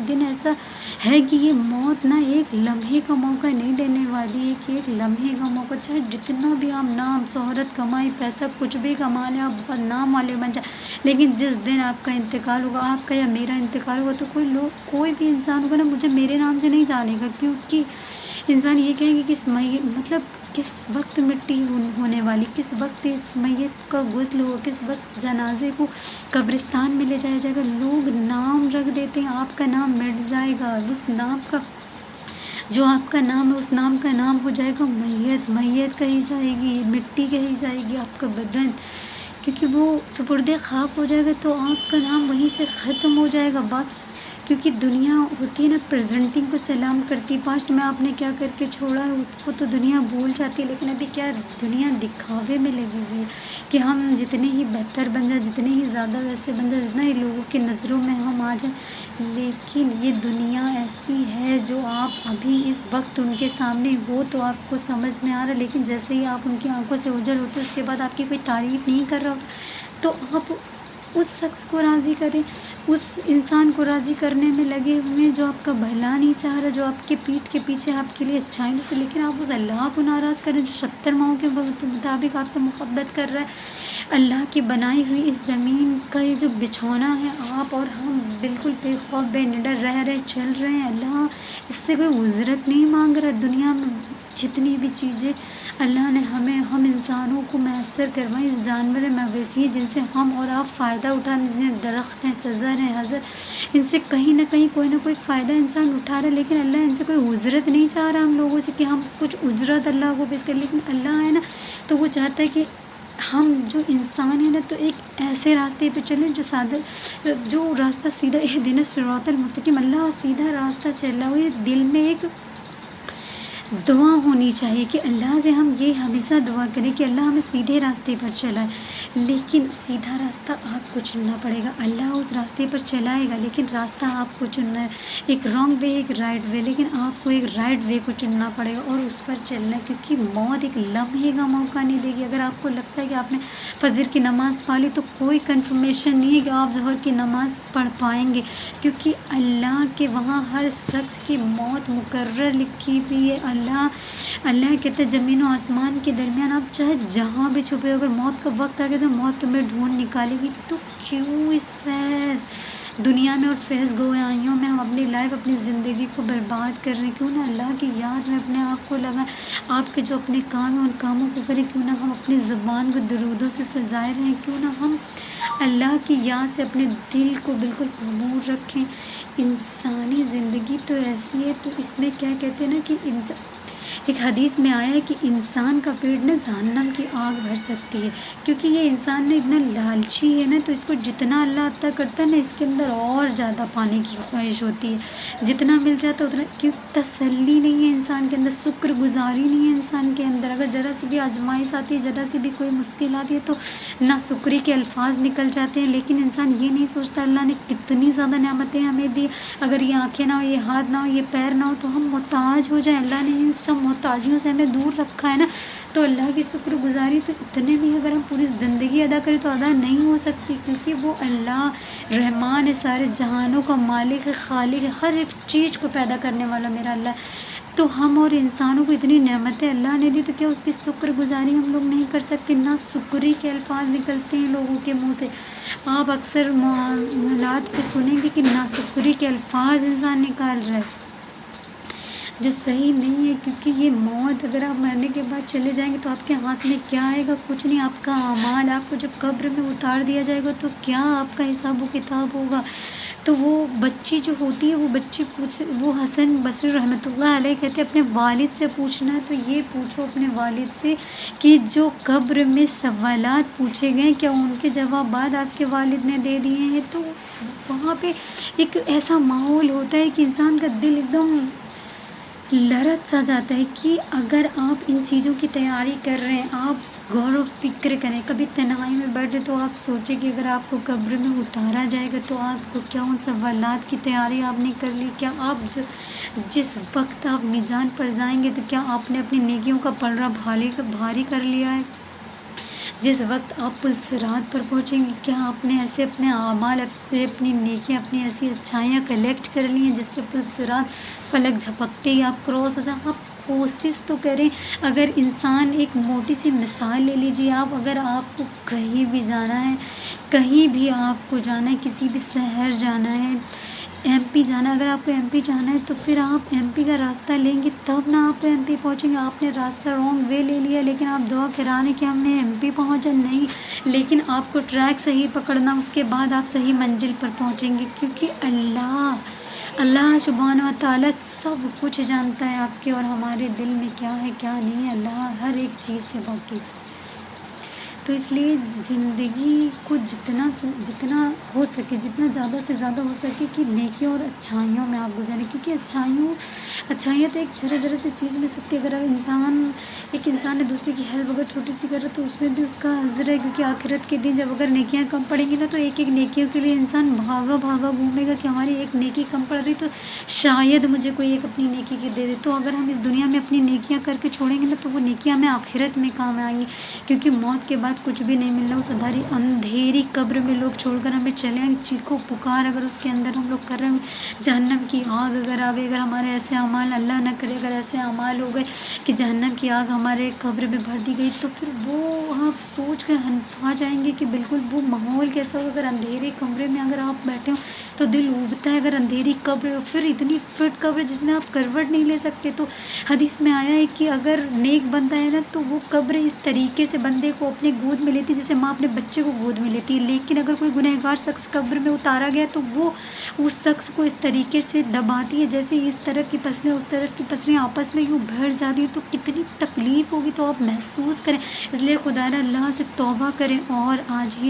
دن ایسا ہے کہ یہ موت نہ ایک لمحے کا موقع نہیں دینے والی ہے، کہ ایک لمحے کا موقع چاہے جتنا بھی آپ نام شہرت کمائی پیسہ کچھ بھی کما لیں، آپ بہت نام والے بن جائیں، لیکن جس دن آپ کا انتقال ہوگا، آپ کا یا میرا انتقال ہوگا، تو کوئی بھی انسان ہوگا نا مجھے میرے نام سے نہیں جانے گا، کیونکہ انسان یہ کہیں گے کہ اس مطلب کس وقت مٹی ہونے والی، کس وقت اس میت کا غسل ہو، کس وقت جنازے کو قبرستان میں لے جایا جائے گا۔ لوگ نام رکھ دیتے ہیں، آپ کا نام مٹ جائے گا، اس نام کا جو آپ کا نام ہے اس نام کا نام ہو جائے گا میت کہی جائے گی، مٹی کہی جائے گی، آپ کا بدن، کیونکہ وہ سپرد خاک ہو جائے گا تو آپ کا نام وہیں سے ختم ہو جائے گا بات، کیونکہ دنیا ہوتی ہے نا پریزنٹنگ کو سلام کرتی، پاسٹ میں آپ نے کیا کر کے چھوڑا ہے اس کو تو دنیا بھول جاتی ہے، لیکن ابھی کیا دنیا دکھاوے میں لگی ہوئی ہے کہ ہم جتنے ہی بہتر بن جائیں، جتنے ہی زیادہ ویسے بن جائیں، جتنا ہی لوگوں کی نظروں میں ہم آ جائیں، لیکن یہ دنیا ایسی ہے جو آپ ابھی اس وقت ان کے سامنے ہو تو آپ کو سمجھ میں آ رہا ہے، لیکن جیسے ہی آپ ان کی آنکھوں سے اوجھل ہوتے اس کے بعد آپ کی کوئی تعریف نہیں کر رہا ہوتا، تو آپ اس شخص کو راضی کریں، اس انسان کو راضی کرنے میں لگے ہوئے جو آپ کا بھلا نہیں چاہ رہا، جو آپ کے پیٹھ کے پیچھے آپ کے لیے اچھائی نہیں تھی، لیکن آپ اس اللہ کو ناراض کریں جو 70 ماہوں کے مطابق آپ سے محبت کر رہا ہے۔ اللہ کی بنائی ہوئی اس زمین کا یہ جو بچھونا ہے، آپ اور ہم بالکل بے خوف بے نڈر رہ چل رہے ہیں، اللہ اس سے کوئی اجرت نہیں مانگ رہا۔ دنیا میں جتنی بھی چیزیں اللہ نے ہم انسانوں کو میسر کروائیں، اس جانور مویشی ہیں جن سے ہم اور آپ فائدہ اٹھانے، جنہیں درخت ہیں، شجر ہیں، حجر، ان سے کہیں نہ کہیں کوئی نہ کوئی فائدہ انسان اٹھا رہا ہے، لیکن اللہ ان سے کوئی اجرت نہیں چاہ رہا ہم لوگوں سے کہ ہم کچھ اجرت اللہ کو پیش کریں، لیکن اللہ ہے نا تو وہ چاہتا ہے کہ ہم جو انسان ہیں نا تو ایک ایسے راستے پہ چلیں جو راستہ سیدھا، اہدنا الصراط المستقیم، اللہ سیدھا راستہ چلا ہوا ہے۔ دل میں ایک دعا ہونی چاہیے کہ اللہ سے ہم یہ ہمیشہ دعا کریں کہ اللہ ہمیں سیدھے راستے پر چلائے، لیکن سیدھا راستہ آپ کو چننا پڑے گا، اللہ اس راستے پر چلائے گا لیکن راستہ آپ کو چننا ہے، ایک رانگ وے ایک رائٹ وے، لیکن آپ کو ایک رائٹ وے کو چننا پڑے گا اور اس پر چلنا ہے، کیونکہ موت ایک لمحے کا موقع نہیں دے گی۔ اگر آپ کو لگتا ہے کہ آپ نے فجر کی نماز پڑھ لی تو کوئی کنفرمیشن نہیں ہے کہ آپ ظہر کی نماز پڑھ پائیں گے، کیونکہ اللہ کے وہاں ہر شخص کی موت مقرر لکھی ہوئی ہے۔ اللہ کہتے ہیں زمین و آسمان کے درمیان آپ چاہے جہاں بھی چھپے ہو، اگر موت کا وقت آ گیا تو موت تمہیں ڈھونڈ نکالے گی، تو کیوں اس فیض دنیا میں اور فیض گویائیوں میں ہم اپنی لائف اپنی زندگی کو برباد کر رہے ہیں؟ کیوں نہ اللہ کی یاد میں اپنے آپ کو لگائیں، آپ کے جو اپنے کام ہیں ان کاموں کو کریں، کیوں نہ ہم اپنی زبان کو درودوں سے سجائے رہیں، کیوں نہ ہم اللہ کی یاد سے اپنے دل کو بالکل معمور رکھیں۔ انسانی زندگی تو ایسی ہے، تو اس میں کیا کہتے ہیں نا کہ ایک حدیث میں آیا ہے کہ انسان کا پیٹ نا جہنم کی آگ بھر سکتی ہے، کیونکہ یہ انسان نا اتنا لالچی ہے نا، تو اس کو جتنا اللہ عطا کرتا ہے نا اس کے اندر اور زیادہ پانے کی خواہش ہوتی ہے، جتنا مل جاتا ہے اتنا، کیوں تسلی نہیں ہے انسان کے اندر، شکر گزاری نہیں ہے انسان کے اندر، اگر ذرا سی بھی آزمائش آتی ہے، ذرا سی بھی کوئی مشکل آتی ہے تو نا شکری کے الفاظ نکل جاتے ہیں، لیکن انسان یہ نہیں سوچتا اللہ نے کتنی زیادہ نعمتیں ہمیں دی، اگر یہ آنکھیں نہ ہو، یہ ہاتھ نہ ہو، یہ پیر نہ ہو تو ہم محتاج ہو جائیں، اللہ نے ان سب محتاجیوں سے ہمیں دور رکھا ہے نا، تو اللہ کی شکر گزاری تو اتنے بھی اگر ہم پوری زندگی ادا کریں تو ادا نہیں ہو سکتی، کیونکہ وہ اللہ رحمان ہے، سارے جہانوں کا مالک ہے، خالق ہے، ہر ایک چیز کو پیدا کرنے والا میرا اللہ ہے، تو ہم اور انسانوں کو اتنی نعمتیں اللہ نے دی، تو کیا اس کی شکر گزاری ہم لوگ نہیں کر سکتے؟ نہ شکری کے الفاظ نکلتے ہیں لوگوں کے منہ سے، آپ اکثر معاملات پہ سنیں گے کہ نا شکری کے الفاظ انسان نکال رہا ہے، جو صحیح نہیں ہے، کیونکہ یہ موت اگر آپ مرنے کے بعد چلے جائیں گے تو آپ کے ہاتھ میں کیا آئے گا؟ کچھ نہیں، آپ کا اعمال، آپ کو جب قبر میں اتار دیا جائے گا تو کیا آپ کا حساب و کتاب ہوگا؟ تو وہ بچی جو ہوتی ہے وہ حسن بصری رحمۃ اللہ علیہ کہتے ہیں اپنے والد سے پوچھنا ہے تو یہ پوچھو اپنے والد سے کہ جو قبر میں سوالات پوچھے گئے کیا ان کے جوابات آپ کے والد نے دے دیے ہیں؟ تو وہاں پہ ایک ایسا ماحول ہوتا ہے کہ انسان کا دل ایک دم لرز سا جاتا ہے کہ اگر آپ ان چیزوں کی تیاری کر رہے ہیں، آپ غور و فکر کریں، کبھی تنہائی میں بیٹھے تو آپ سوچیں کہ اگر آپ کو قبر میں اتارا جائے گا تو آپ کو کیا ان سوالات کی تیاری آپ نے کر لی؟ کیا آپ جس وقت آپ میزان پر جائیں گے تو کیا آپ نے اپنی نیکیوں کا پلڑا بھاری کر لیا ہے؟ جس وقت آپ پلصراط پر پہنچیں گے، کیا آپ نے ایسے اپنے اعمال سے اپنی نیکیاں اپنی ایسی اچھائیاں کلیکٹ کر لی ہیں جس سے پلصراط فلک جھپکتے ہی آپ کراس ہو جائیں؟ آپ کوشش تو کریں. اگر انسان ایک موٹی سی مثال لے لیجیے، اگر آپ کو کہیں بھی جانا ہے، کہیں بھی آپ کو جانا ہے، کسی بھی شہر جانا ہے، ایم پی جانا ہے، اگر آپ کو ایم پی جانا ہے تو پھر آپ ایم پی کا راستہ لیں گے تب نہ آپ ایم پی پہنچیں گے. آپ نے راستہ رانگ وے لے لیا، لیکن آپ دعا کرا رہے کہ ہم نے ایم پی پہنچا نہیں، لیکن آپ کو ٹریک صحیح پکڑنا، اس کے بعد آپ صحیح منزل پر پہنچیں گے. کیونکہ اللہ سبحانہ و تعالیٰ سب کچھ جانتا ہے آپ کے اور ہمارے دل میں کیا ہے کیا نہیں ہے. اللہ ہر ایک چیز سے واقف ہے. تو اس لیے زندگی کو جتنا ہو سکے، جتنا زیادہ سے زیادہ ہو سکے کہ نیکیوں اور اچھائیوں میں آپ گزاریں. کیونکہ اچھائیاں تو ایک ذرا سے چیز میں سکتی ہے. اگر ایک انسان نے دوسرے کی ہیلپ اگر چھوٹی سی کر رہا تو اس میں بھی اس کا حضر ہے. کیونکہ آخرت کے دن جب اگر نیکیاں کم پڑیں گی نا تو ایک نیکیوں کے لیے انسان بھاگا گھومے گا کہ ہماری ایک نیکی کم پڑ رہی تو شاید مجھے کوئی ایک اپنی نیکی کے دے دے. تو اگر ہم اس دنیا میں اپنی نیکیاں کر کے چھوڑیں گے نا تو وہ نیکیاں ہمیں آخرت میں کام آئیں گی. کیونکہ موت کے بعد کچھ بھی نہیں ملنا. اس اندھیری قبر میں لوگ چھوڑ کر ہمیں چلے آئیں. چیخو پکار اگر اس کے اندر ہم لوگ کر رہے ہیں، جہنم کی آگ اگر آ گئی، اگر ہمارے ایسے اعمال اللہ نہ کرے اگر ایسے اعمال ہو گئے کہ جہنم کی آگ ہمارے قبر میں بھر دی گئی تو پھر وہ آپ سوچ کر ہنفا جائیں گے کہ بالکل وہ ماحول کیسا ہوگا. اگر اندھیرے کمرے میں اگر آپ بیٹھے ہو تو دل اُوبتا ہے. اگر اندھیری قبر ہو پھر اتنی فٹ قبر جس میں آپ کروٹ نہیں لے سکتے. تو حدیث میں آیا ہے کہ اگر نیک بندہ ہے نا تو وہ قبر اس طریقے سے بندے کو اپنے گود میں لیتی جیسے ماں اپنے بچے کو گود میں لیتی ہے. لیکن اگر کوئی گنہگار شخص قبر میں اتارا گیا تو وہ اس شخص کو اس طریقے سے دباتی ہے جیسے اس طرف کی پسلیں اس طرف کی پسلیں آپس میں یوں بھر جاتی ہیں. تو کتنی تکلیف ہوگی تو آپ محسوس کریں. اس لیے خدا را اللہ سے توبہ کریں اور آج ہی